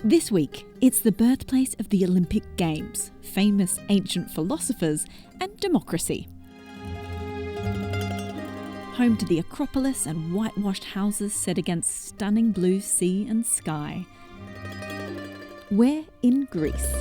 This week, it's the birthplace of the Olympic Games, famous ancient philosophers, and democracy. Home to the Acropolis and whitewashed houses set against stunning blue sea and sky. We're in Greece.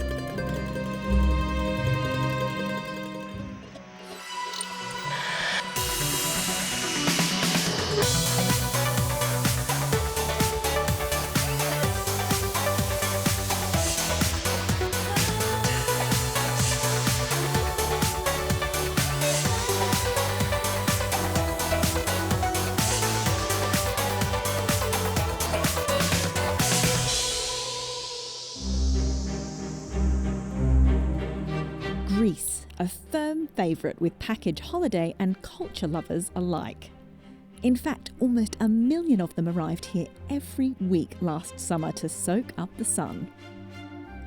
Greece, a firm favourite with package holiday and culture lovers alike. In fact, almost 1 million of them arrived here every week last summer to soak up the sun.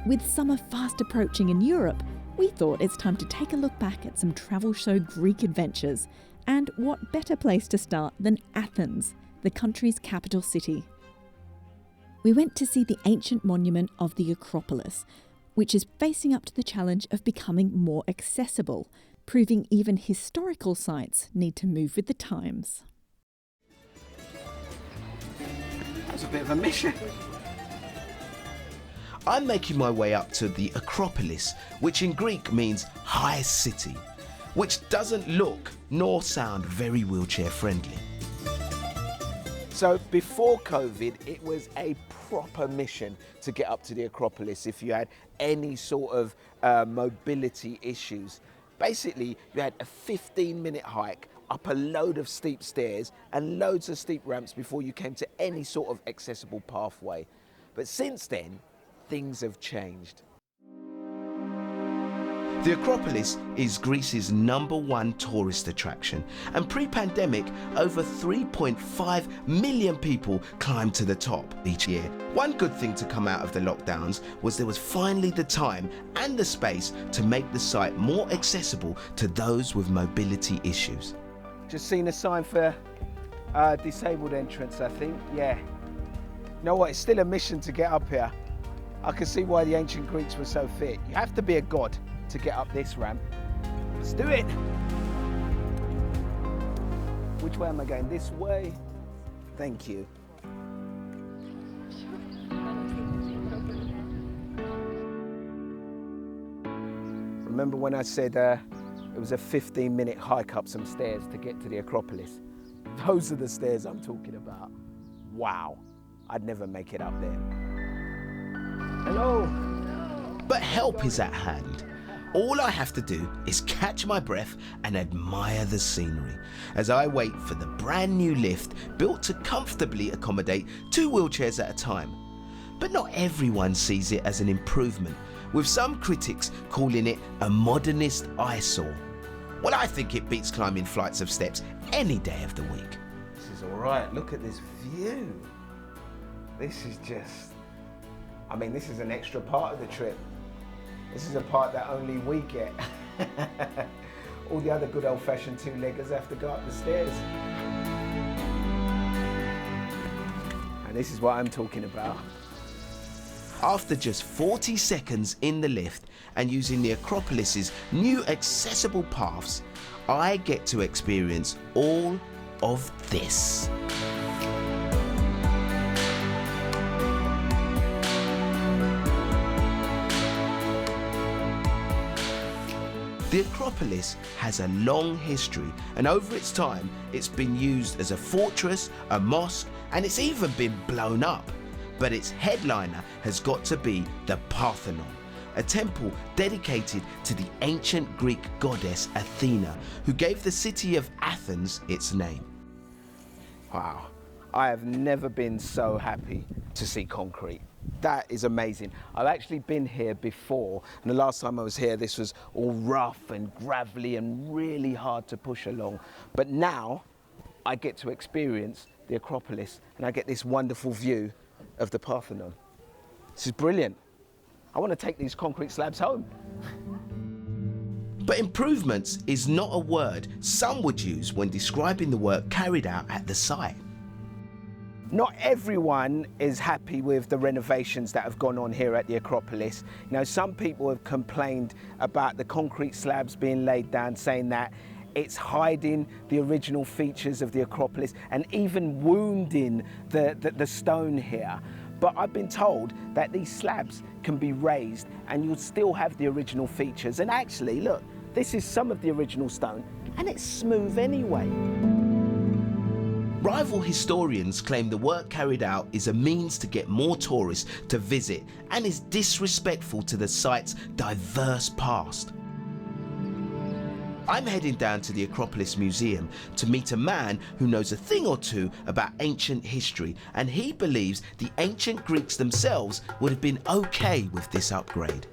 With summer fast approaching in Europe, we thought it's time to take a look back at some travel show Greek adventures. And what better place to start than Athens, the country's capital city. We went to see the ancient monument of the Acropolis, which is facing up to the challenge of becoming more accessible, proving even historical sites need to move with the times. That's a bit of a mission. I'm making my way up to the Acropolis, which in Greek means high city, which doesn't look nor sound very wheelchair friendly. So before COVID, it was a proper mission to get up to the Acropolis if you had any sort of mobility issues. Basically, you had a 15-minute hike up a load of steep stairs and loads of steep ramps before you came to any sort of accessible pathway. But since then, things have changed. The Acropolis is Greece's #1 tourist attraction, and pre-pandemic, over 3.5 million people climbed to the top each year. One good thing to come out of the lockdowns was there was finally the time and the space to make the site more accessible to those with mobility issues. Just seen a sign for disabled entrance, I think. Yeah. You know what? It's still a mission to get up here. I can see why the ancient Greeks were so fit. You have to be a god to get up this ramp. Let's do it. Which way am I going? This way? Thank you. Remember when I said it was a 15-minute hike up some stairs to get to the Acropolis? Those are the stairs I'm talking about. Wow, I'd never make it up there. Hello. But help is at hand. All I have to do is catch my breath and admire the scenery as I wait for the brand new lift built to comfortably accommodate 2 wheelchairs at a time. But not everyone sees it as an improvement, with some critics calling it a modernist eyesore. Well, I think it beats climbing flights of steps any day of the week. This is all right. Look at this view. This is just, I mean, this is an extra part of the trip. This is a part that only we get. All the other good old-fashioned 2-leggers have to go up the stairs. And this is what I'm talking about. After just 40 seconds in the lift and using the Acropolis's new accessible paths, I get to experience all of this. The Acropolis has a long history, and over its time it's been used as a fortress, a mosque, and it's even been blown up. But its headliner has got to be the Parthenon, a temple dedicated to the ancient Greek goddess Athena, who gave the city of Athens its name. Wow, I have never been so happy to see concrete. That is amazing. I've actually been here before, and the last time I was here, this was all rough and gravelly and really hard to push along. But now I get to experience the Acropolis, and I get this wonderful view of the Parthenon. This is brilliant. I want to take these concrete slabs home. But improvements is not a word some would use when describing the work carried out at the site. Not everyone is happy with the renovations that have gone on here at the Acropolis. You know, some people have complained about the concrete slabs being laid down, saying that it's hiding the original features of the Acropolis and even wounding the stone here. But I've been told that these slabs can be raised and you'll still have the original features. And actually, look, this is some of the original stone and it's smooth anyway. Rival historians claim the work carried out is a means to get more tourists to visit and is disrespectful to the site's diverse past. I'm heading down to the Acropolis Museum to meet a man who knows a thing or two about ancient history, and he believes the ancient Greeks themselves would have been okay with this upgrade.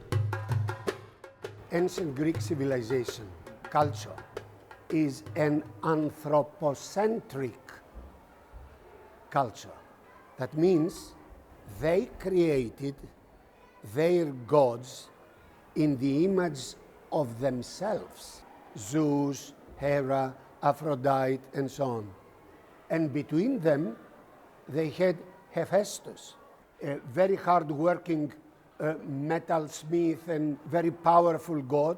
Ancient Greek civilization, culture, is an anthropocentric culture. That means they created their gods in the image of themselves. Zeus, Hera, Aphrodite, and so on. And between them, they had Hephaestus, a very hard-working metalsmith and very powerful god.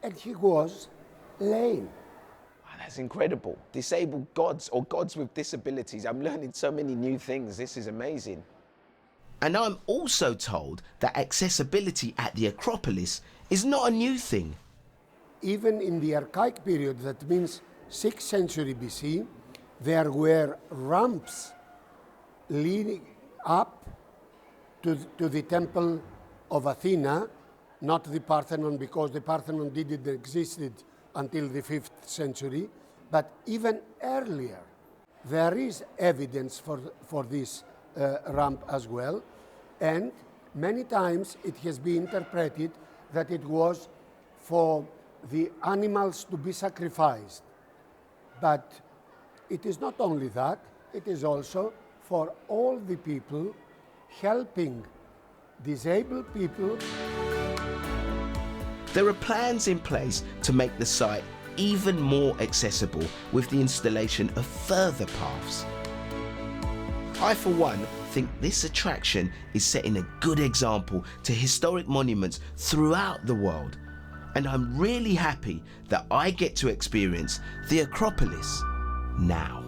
And he was lame. Wow, that's incredible. Disabled gods or gods with disabilities. I'm learning so many new things. This is amazing. And I'm also told that accessibility at the Acropolis is not a new thing. Even in the archaic period, that means 6th century BC, there were ramps leading up to the temple of Athena, not the Parthenon, because the Parthenon didn't exist until the 5th century, but even earlier. There is evidence for this ramp as well, and many times it has been interpreted that it was for the animals to be sacrificed. But it is not only that, it is also for all the people helping disabled people. There are plans in place to make the site even more accessible with the installation of further paths. I, for one, think this attraction is setting a good example to historic monuments throughout the world, and I'm really happy that I get to experience the Acropolis now.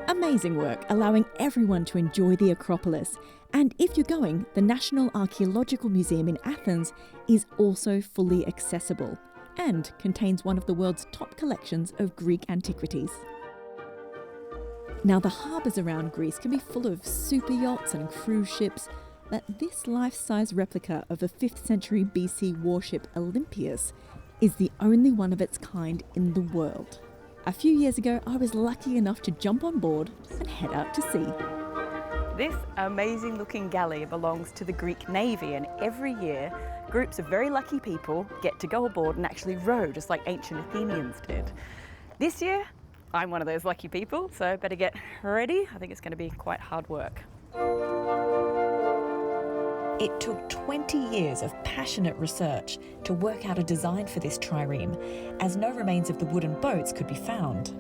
Amazing work, allowing everyone to enjoy the Acropolis. And if you're going, the National Archaeological Museum in Athens is also fully accessible and contains one of the world's top collections of Greek antiquities. Now, the harbours around Greece can be full of super yachts and cruise ships, but this life-size replica of a 5th century BC warship Olympias is the only one of its kind in the world. A few years ago, I was lucky enough to jump on board and head out to sea. This amazing looking galley belongs to the Greek Navy, and every year groups of very lucky people get to go aboard and actually row just like ancient Athenians did. This year, I'm one of those lucky people, so I better get ready. I think it's going to be quite hard work. It took 20 years of passionate research to work out a design for this trireme, as no remains of the wooden boats could be found.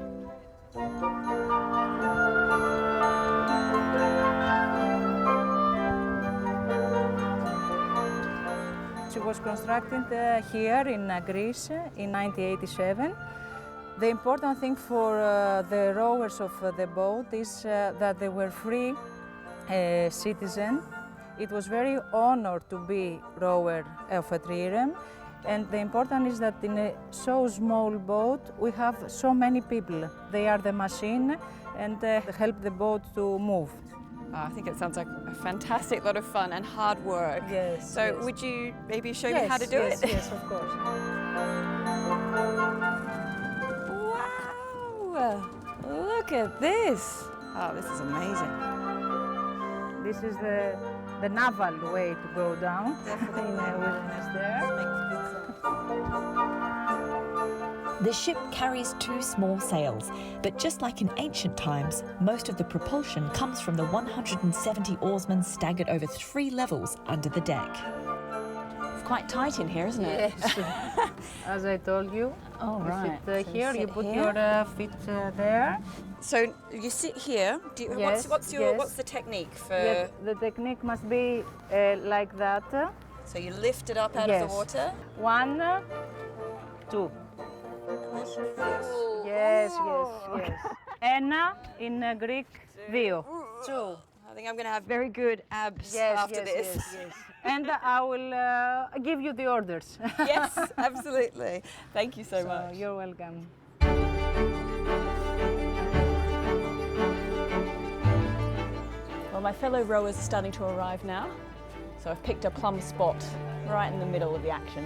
It was constructed here in Greece in 1987. The important thing for the rowers of the boat is that they were free citizens. It was very honored to be rower of a trireme, and the important is that in a so small boat we have so many people. They are the machine and help the boat to move. I think it sounds like a fantastic lot of fun and hard work. Yes. So yes. would you maybe show me how to do it? Yes, of course. Wow! Look at this. Oh, this is amazing. This is the naval way to go down in the wilderness there. The ship carries 2 small sails, but just like in ancient times, most of the propulsion comes from the 170 oarsmen staggered over 3 levels under the deck. quite tight in here, isn't it? Yes. As I told you. Oh, right. You sit So here, sit you put here. your feet there. So you sit here. Yes, what's yes. the technique for? Yes, the technique must be like that. So you lift it up out Yes. of the water. 1, 2. Yes, yes, yes. Ένα in Greek, 2. Two. I think I'm going to have very good abs Yes, after yes, this. yes, yes. And I will give you the orders. Yes, absolutely. Thank you so So much. you're welcome. Well, my fellow rowers are starting to arrive now, so I've picked a plum spot right in the middle of the action.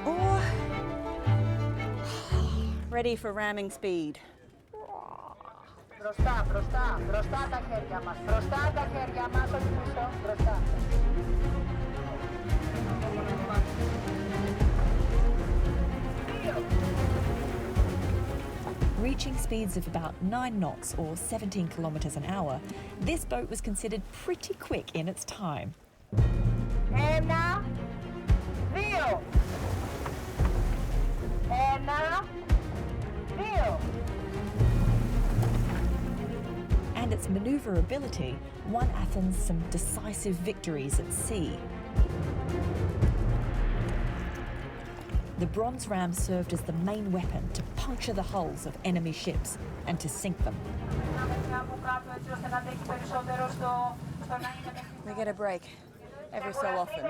Oh. Ready for ramming speed. Μπροστά, μπροστά, μπροστά τα χέρια μας, μπροστά τα χέρια μας, όχι πίσω, μπροστά. Reaching speeds of about 9 knots or 17 kilometres an hour, this boat was considered pretty quick in its time. 1, 2. 1, 2. And its manoeuvrability won Athens some decisive victories at sea. The bronze ram served as the main weapon to puncture the hulls of enemy ships and to sink them. We get a break every so often.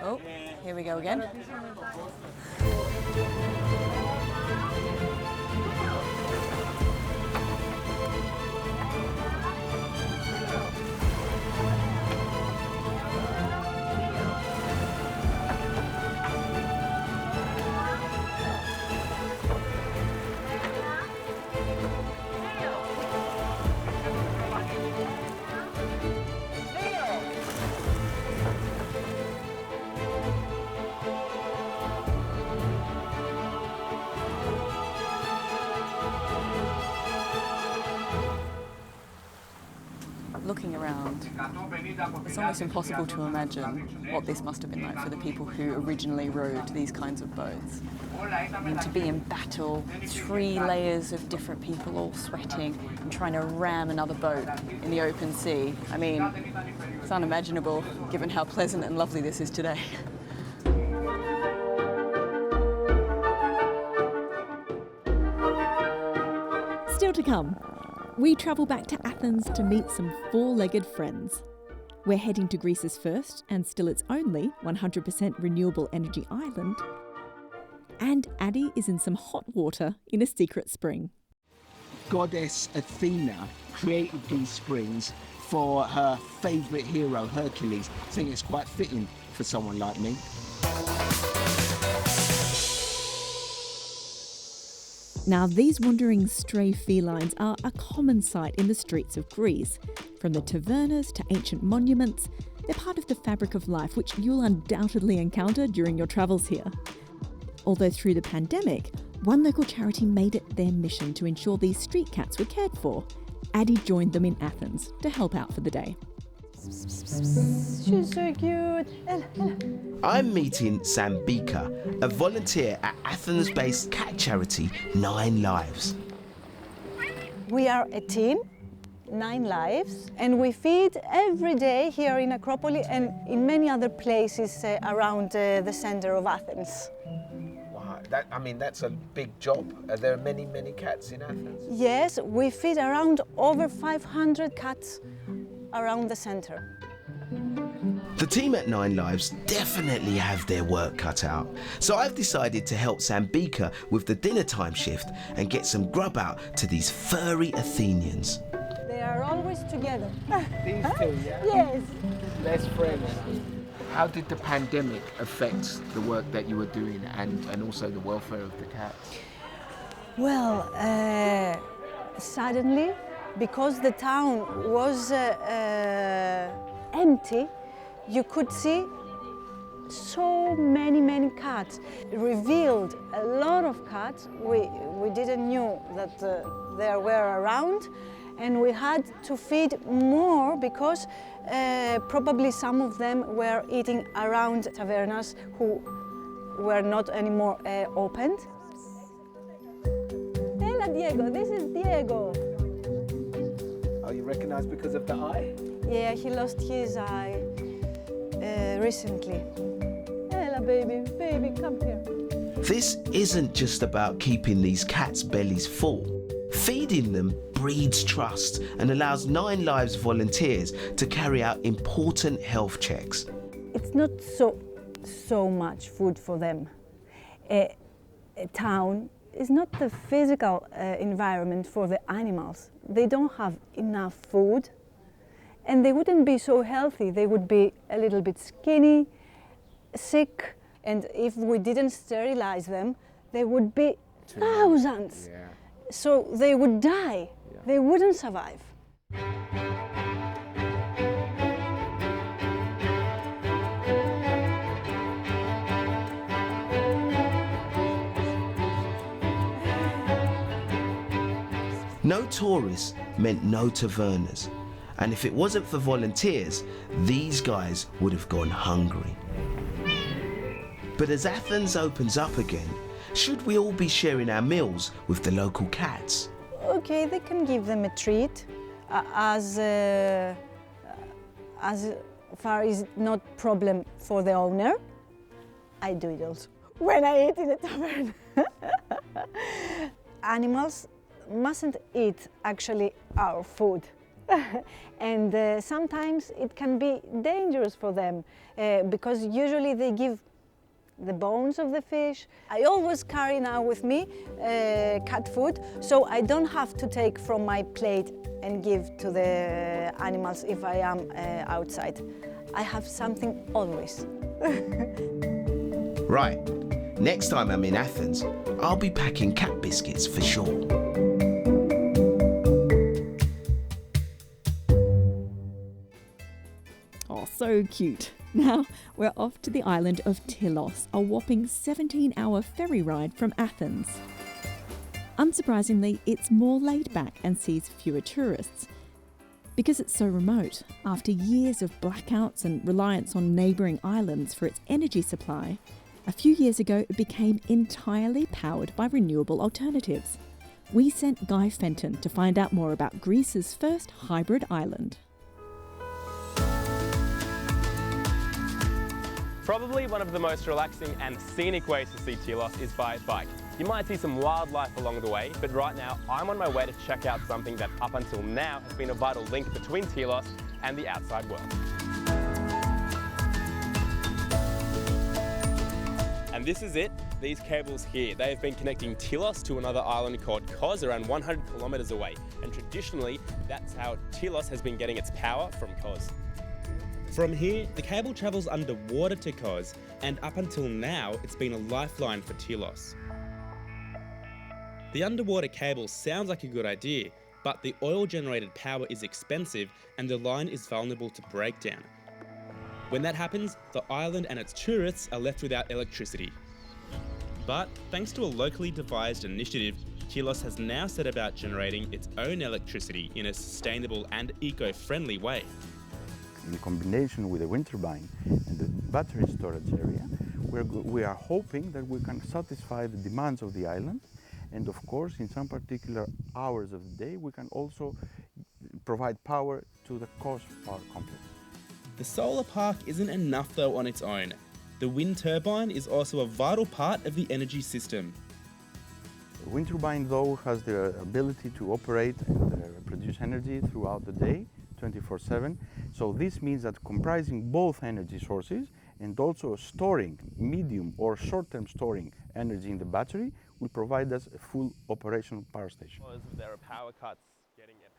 Oh, here we go again. Looking around, it's almost impossible to imagine what this must have been like for the people who originally rowed these kinds of boats. I mean, to be in battle, 3 layers of different people all sweating and trying to ram another boat in the open sea. I mean, it's unimaginable given how pleasant and lovely this is today. Still to come, we travel back to Athens to meet some 4-legged friends. We're heading to Greece's first and still its only 100% renewable energy island. And Addie is in some hot water in a secret spring. Goddess Athena created these springs for her favourite hero, Hercules. I think it's quite fitting for someone like me. Now, these wandering stray felines are a common sight in the streets of Greece. From the tavernas to ancient monuments, they're part of the fabric of life which you'll undoubtedly encounter during your travels here. Although through the pandemic, one local charity made it their mission to ensure these street cats were cared for. Addie joined them in Athens to help out for the day. She's so cute. I'm meeting Sambika, a volunteer at Athens-based cat charity 9 Lives. We are a team, 9 Lives, and we feed every day here in Acropolis and in many other places around the center of Athens. Wow, that's a big job. Are there many, many cats in Athens? Yes, we feed around over 500 cats around the center. The team at 9 Lives definitely have their work cut out. So I've decided to help Sambika with the dinner time shift and get some grub out to these furry Athenians. They are always together. These two, yeah? Yes. Best friends. How did the pandemic affect the work that you were doing and also the welfare of the cats? Well, suddenly, because the town was empty, you could see so many cats. It revealed a lot of cats. We didn't know that there were around, and we had to feed more because probably some of them were eating around tavernas who were not anymore opened. Hola Diego, this is Diego. Are you recognised because of the eye? Yeah, he lost his eye recently. Hola baby, baby, come here. This isn't just about keeping these cats' bellies full. Feeding them breeds trust and allows 9 Lives volunteers to carry out important health checks. It's not so much food for them. A town is not the physical environment for the animals. They don't have enough food and they wouldn't be so healthy. They would be a little bit skinny, sick, and if we didn't sterilize them, they would be thousands. Yeah. So they would die. Yeah. They wouldn't survive. No tourists meant no tavernas. And if it wasn't for volunteers, these guys would have gone hungry. But as Athens opens up again, should we all be sharing our meals with the local cats? Okay, they can give them a treat as far as not problem for the owner. I do it also when I eat in a tavern. Animals mustn't eat actually our food. And sometimes it can be dangerous for them because usually they give the bones of the fish. I always carry now with me cat food, so I don't have to take from my plate and give to the animals if I am outside. I have something always. Right, next time I'm in Athens, I'll be packing cat biscuits for sure. Oh, so cute. Now we're off to the island of Tilos, a whopping 17-hour ferry ride from Athens. Unsurprisingly, it's more laid back and sees fewer tourists. Because it's so remote, after years of blackouts and reliance on neighbouring islands for its energy supply, a few years ago it became entirely powered by renewable alternatives. We sent Guy Fenton to find out more about Greece's first hybrid island. Probably one of the most relaxing and scenic ways to see Tilos is by bike. You might see some wildlife along the way, but right now I'm on my way to check out something that up until now has been a vital link between Tilos and the outside world. And this is it, these cables here. They have been connecting Tilos to another island called Kos, around 100 kilometers away. And traditionally, that's how Tilos has been getting its power, from Kos. From here, the cable travels underwater to Kos, and up until now, it's been a lifeline for Tilos. The underwater cable sounds like a good idea, but the oil-generated power is expensive and the line is vulnerable to breakdown. When that happens, the island and its tourists are left without electricity. But thanks to a locally devised initiative, Tilos has now set about generating its own electricity in a sustainable and eco-friendly way. In combination with the wind turbine and the battery storage area, we are hoping that we can satisfy the demands of the island, and of course in some particular hours of the day we can also provide power to the Kos power complex. The solar park isn't enough though on its own. The wind turbine is also a vital part of the energy system. The wind turbine though has the ability to operate and produce energy throughout the day, 24/7. So this means that comprising both energy sources and also storing medium or short-term storing energy in the battery will provide us a full operational power station.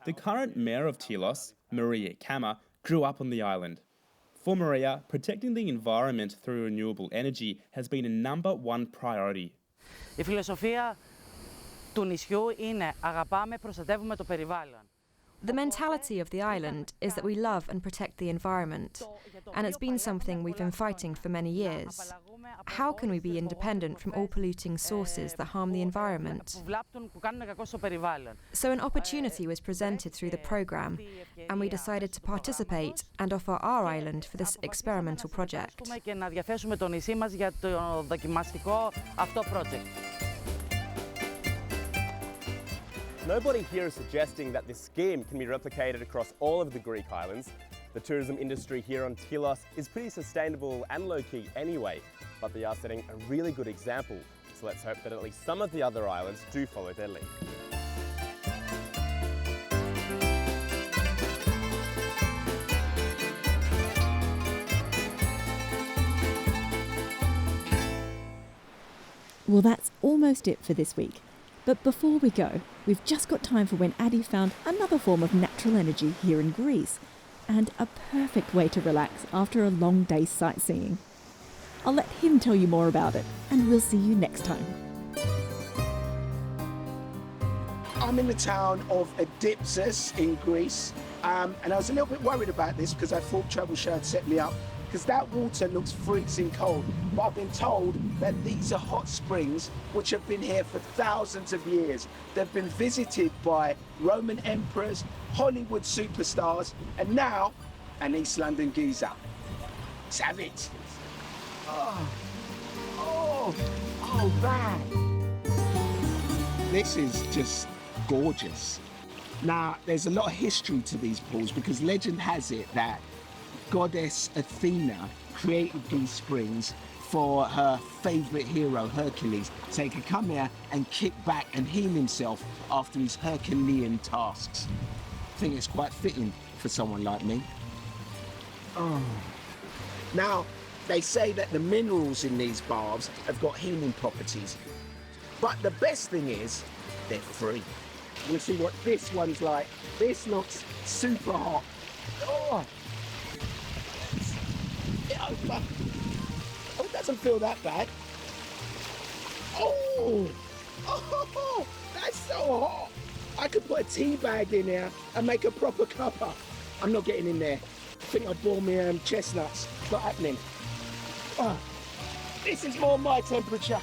The current mayor of Tilos, Maria Kama, grew up on the island. For Maria, protecting the environment through renewable energy has been a #1 priority. Η φιλοσοφία του νησιού είναι αγαπάμε, προστατεύουμε το περιβάλλον. The mentality of the island is that we love and protect the environment, and it's been something we've been fighting for many years. How can we be independent from all polluting sources that harm the environment? So an opportunity was presented through the programme, and we decided to participate and offer our island for this experimental project. Nobody here is suggesting that this scheme can be replicated across all of the Greek islands. The tourism industry here on Tilos is pretty sustainable and low-key anyway, but they are setting a really good example. So let's hope that at least some of the other islands do follow their lead. Well, that's almost it for this week. But before we go, we've just got time for when Addy found another form of natural energy here in Greece, and a perfect way to relax after a long day's sightseeing. I'll let him tell you more about it, and we'll see you next time. I'm in the town of Acropolis in Greece, and I was a little bit worried about this because I thought Travel Show had set me up, because that water looks freezing cold. But I've been told that these are hot springs which have been here for thousands of years. They've been visited by Roman emperors, Hollywood superstars, and now an East London geezer. Let's have it. Oh, man. This is just gorgeous. Now, there's a lot of history to these pools because legend has it that goddess Athena created these springs for her favourite hero, Hercules, so he could come here and kick back and heal himself after his Herculean tasks. I think it's quite fitting for someone like me. Now, they say that the minerals in these baths have got healing properties, but the best thing is they're free. We'll see what this one's like. This looks super hot. Oh, it doesn't feel that bad. Oh, that's so hot. I could put a tea bag in here and make a proper cuppa. I'm not getting in there. I think I'd boil me chestnuts. It's not happening. This is more my temperature.